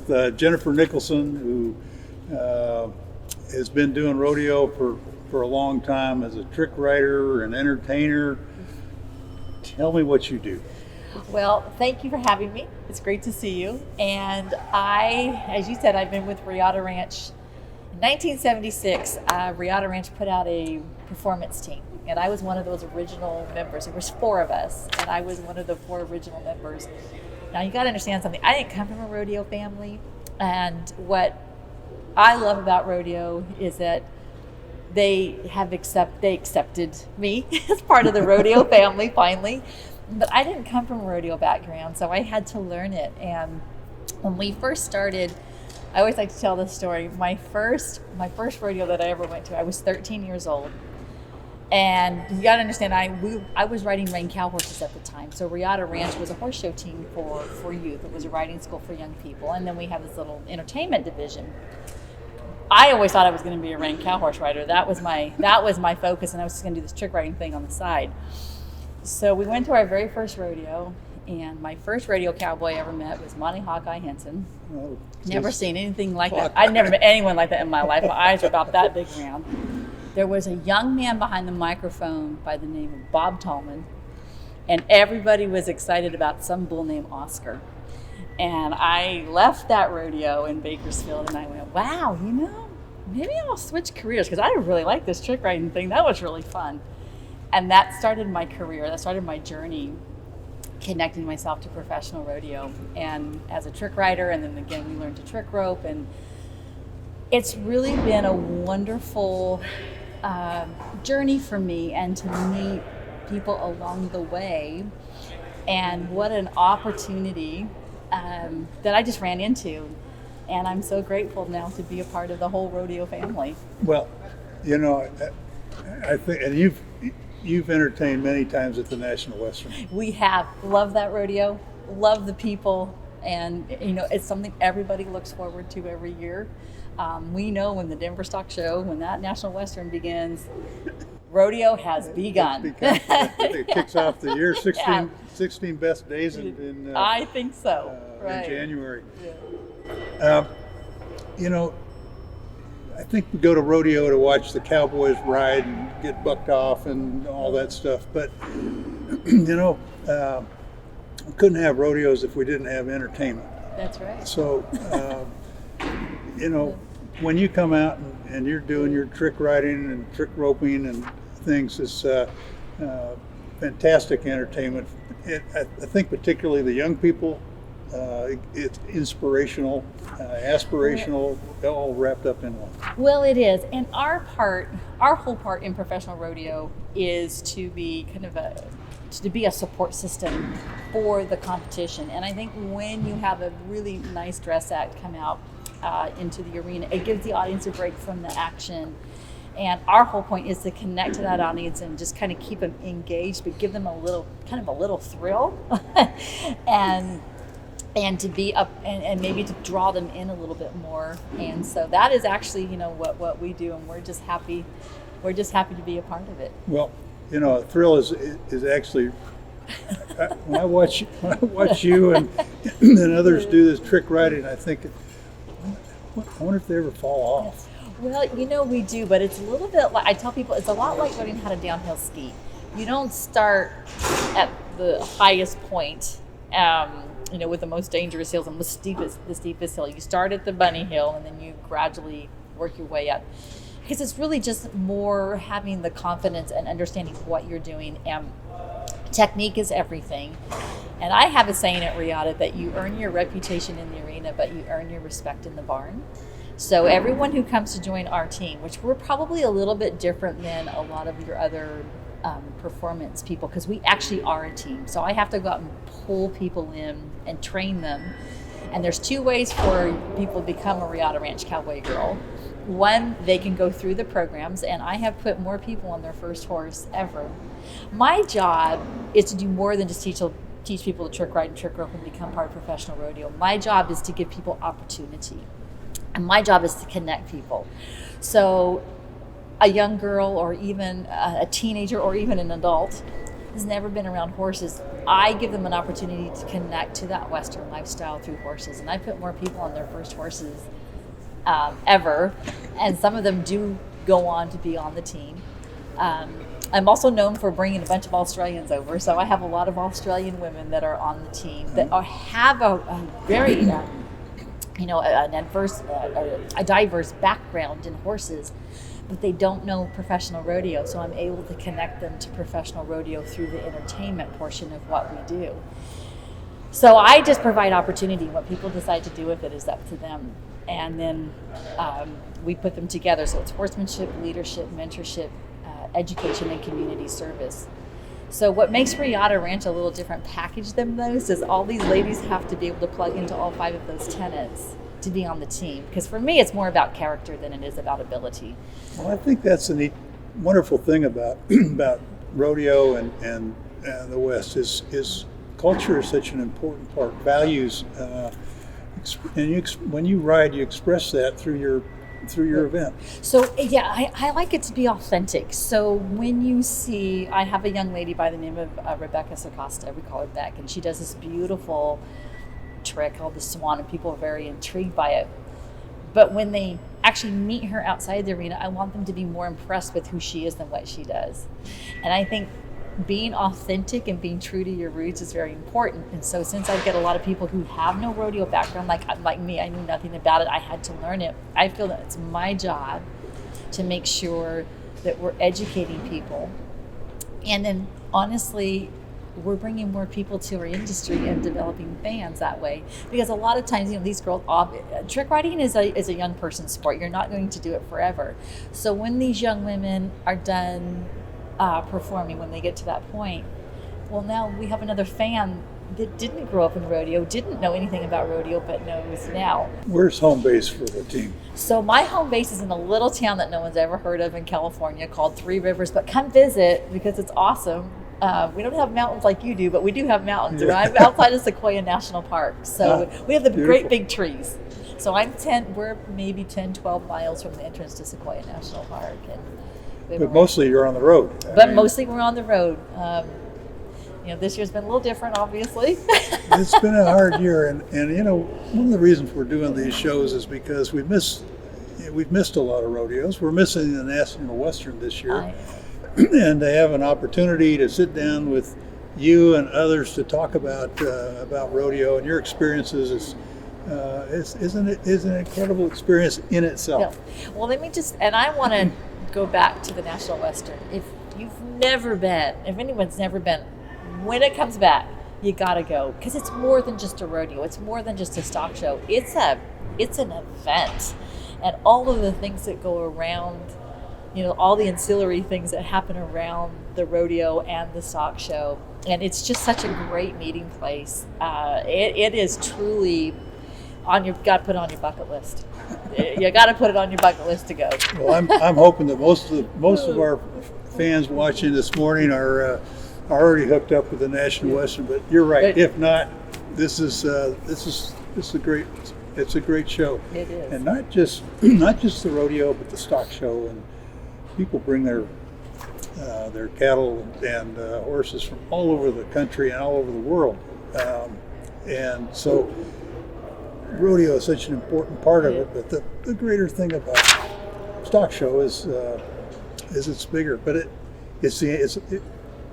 with Jennifer Nicholson, who has been doing rodeo for a long time as a trick rider and entertainer. Tell me what you do. Well, thank you for having me. It's great to see you. And as you said, I've been with Rodeo Ranch. In 1976, Rodeo Ranch put out a performance team, and I was one of those original members. There was 4 of us, and I was one of the 4 original members. Now, you got to understand something. I didn't come from a rodeo family, and what I love about rodeo is that they accepted me as part of the rodeo family finally. But I didn't come from a rodeo background, so I had to learn it. And when we first started, I always like to tell this story. My first rodeo that I ever went to, I was 13 years old. And you got to understand, I was riding rein cow horses at the time. So Rodeo Ranch was a horse show team for youth. It was a riding school for young people. And then we have this little entertainment division. I always thought I was going to be a rein cow horse rider. That was my focus, and I was just going to do this trick riding thing on the side. So we went to our very first rodeo, and my first rodeo cowboy I ever met was Monty Hawkeye Henson. Oh, never seen anything like that. I'd never met anyone like that in my life. My eyes were about that big around. There was a young man behind the microphone by the name of Bob Tallman, and everybody was excited about some bull named Oscar. And I left that rodeo in Bakersfield, and I went, wow, maybe I'll switch careers, because I really like this trick riding thing. That was really fun. And that started my career. That started my journey connecting myself to professional rodeo, and as a trick rider, and then again we learned to trick rope, and it's really been a wonderful journey for me, and to meet people along the way, and what an opportunity that I just ran into, and I'm so grateful now to be a part of the whole rodeo family. Well, I think, and you've entertained many times at the National Western. We have. Love that rodeo, love the people, and it's something everybody looks forward to every year. We know when the Denver Stock Show, when that National Western begins, rodeo has begun. It kicks off the year, 16 best days in I think so. Right. In January. Yeah. I think we go to rodeo to watch the cowboys ride and get bucked off and all that stuff. But, we couldn't have rodeos if we didn't have entertainment. That's right. So, when you come out and you're doing your trick riding and trick roping and things, it's fantastic entertainment. I think particularly the young people, it's inspirational, aspirational, all wrapped up in one. Well, it is, and our whole part in professional rodeo is to be a support system for the competition. And I think when you have a really nice dress act come out into the arena, it gives the audience a break from the action. And our whole point is to connect to that audience and just kind of keep them engaged, but give them a little thrill, and to be up and maybe to draw them in a little bit more. And so that is actually, what we do, and we're just happy to be a part of it. Well, a thrill is actually when I watch you and others do this trick riding, I think, I wonder if they ever fall off. Well, we do, but it's a little bit like, I tell people, it's a lot like learning how to downhill ski. You don't start at the highest point, with the most dangerous hills and the steepest hill. You start at the bunny hill, and then you gradually work your way up. Because it's really just more having the confidence and understanding what you're doing, and technique is everything. And I have a saying at Rodeo that you earn your reputation in the arena, but you earn your respect in the barn. So everyone who comes to join our team, which we're probably a little bit different than a lot of your other performance people, because we actually are a team. So I have to go out and pull people in and train them. And there's 2 ways for people to become a Rodeo Ranch cowboy girl. One, they can go through the programs, and I have put more people on their first horse ever. My job is to do more than just teach people to trick ride and trick rope and become part of professional rodeo. My job is to give people opportunity. And my job is to connect people. So a young girl, or even a teenager, or even an adult has never been around horses, I give them an opportunity to connect to that Western lifestyle through horses. And I put more people on their first horses ever. And some of them do go on to be on the team. I'm also known for bringing a bunch of Australians over. So I have a lot of Australian women that are on the team that have a very, a diverse background in horses, but they don't know professional rodeo. So I'm able to connect them to professional rodeo through the entertainment portion of what we do. So I just provide opportunity. What people decide to do with it is up to them. And then we put them together. So it's horsemanship, leadership, mentorship, education, and community service. So what makes Rodeo Ranch a little different package than those is all these ladies have to be able to plug into all 5 of those tenets to be on the team. Because for me, it's more about character than it is about ability. Well, I think that's a neat, wonderful thing about about rodeo and the West is culture is such an important part. Values, and when you ride, you express that through your event. So yeah, I like it to be authentic. So when you see, I have a young lady by the name of Rebecca Sacosta, we call her Beck, and she does this beautiful trick called the swan, and people are very intrigued by it. But when they actually meet her outside the arena, I want them to be more impressed with who she is than what she does. And I think being authentic and being true to your roots is very important. And so since I get a lot of people who have no rodeo background, like me, I knew nothing about it, I had to learn it. I feel that it's my job to make sure that we're educating people. And then honestly, we're bringing more people to our industry and developing fans that way. Because a lot of times, these girls, trick riding is a young person's sport. You're not going to do it forever. So when these young women are done performing, when they get to that point, well, now we have another fan that didn't grow up in rodeo, didn't know anything about rodeo, but knows now. Where's home base for the team? So my home base is in a little town that no one's ever heard of in California called Three Rivers, but come visit because it's awesome. We don't have mountains like you do, but we do have mountains. Yeah. I'm outside of Sequoia National Park. So we have the beautiful, great big trees. So we're maybe 10, 12 miles from the entrance to Sequoia National Park. But mostly you're on the road. Mostly we're on the road. This year's been a little different, obviously. It's been a hard year. And one of the reasons we're doing these shows is because we've missed a lot of rodeos. We're missing the National Western this year. And to have an opportunity to sit down with you and others to talk about rodeo and your experiences is an incredible experience in itself. Yeah. Well, and I want to go back to the National Western. If anyone's never been, when it comes back, you gotta go, because it's more than just a rodeo. It's more than just a stock show. It's an event, and all of the things that go around. All the ancillary things that happen around the rodeo and the stock show. And it's just such a great meeting place. It is truly got to put it on your bucket list. You got to put it on your bucket list to go. Well, I'm hoping that most of our fans watching this morning are already hooked up with the National Western, but you're right. If not, this is a great. It's a great show. It is. And not just the rodeo, but the stock show, and people bring their cattle and horses from all over the country and all over the world, and so rodeo is such an important part of it. But the greater thing about stock show is it's bigger, but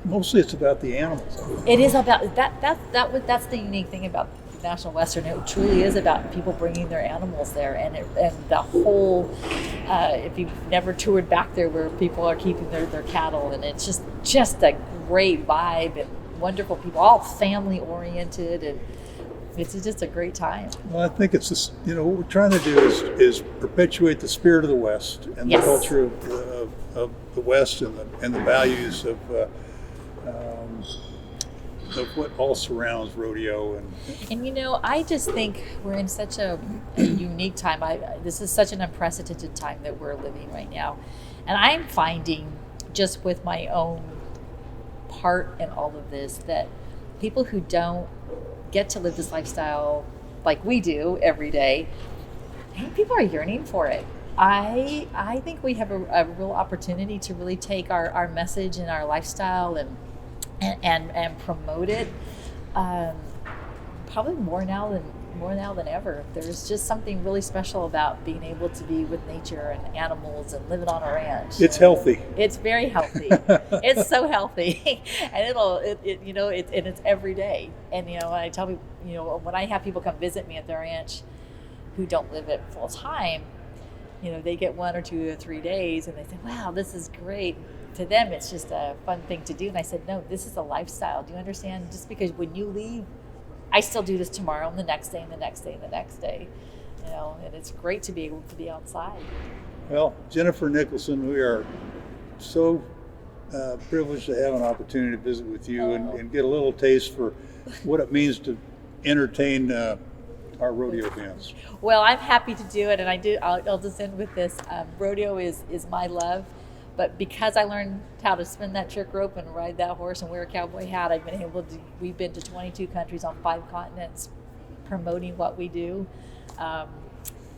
mostly it's about the animals. It is about that. That's the unique thing about National Western. It truly is about people bringing their animals there, and the whole. If you've never toured back there, where people are keeping their cattle, and it's just a great vibe and wonderful people, all family oriented, and it's just a great time. Well, I think it's this. What we're trying to do is perpetuate the spirit of the West and the culture of the West and the values of what all surrounds rodeo. And I just think we're in such a unique time. This is such an unprecedented time that we're living right now. And I'm finding, just with my own part in all of this, that people who don't get to live this lifestyle like we do every day, people are yearning for it. I think we have a real opportunity to really take our message and our lifestyle and and promote it. Probably more now than ever. There's just something really special about being able to be with nature and animals and living on a ranch. It's healthy. It's very healthy. It's so healthy, and it's every day. And when I tell people, when I have people come visit me at the ranch who don't live it full time, they get 1 or 2 or 3 days, and they say, "Wow, this is great." To them, it's just a fun thing to do. And I said, "No, this is a lifestyle. Do you understand? Just because when you leave, I still do this tomorrow and the next day and the next day and the next day, and it's great to be able to be outside." Well, Jennifer Nicholson, we are so privileged to have an opportunity to visit with you and get a little taste for what it means to entertain our rodeo fans. Well, I'm happy to do it, and I'll just end with this. Rodeo is my love. But because I learned how to spin that trick rope and ride that horse and wear a cowboy hat, we've been to 22 countries on 5 continents promoting what we do.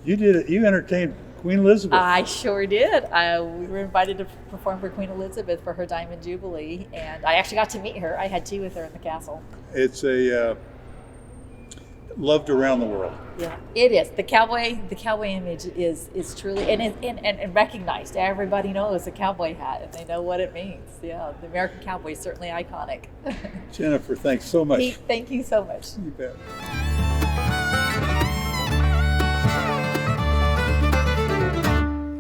You did it. You entertained Queen Elizabeth. I sure did. We were invited to perform for Queen Elizabeth for her Diamond Jubilee, and I actually got to meet her. I had tea with her in the castle. It's loved around the world. Yeah, it is. The cowboy image is truly and recognized. Everybody knows the cowboy hat, and they know what it means. Yeah, the American cowboy is certainly iconic. Jennifer, thanks so much. Pete, thank you so much. You bet.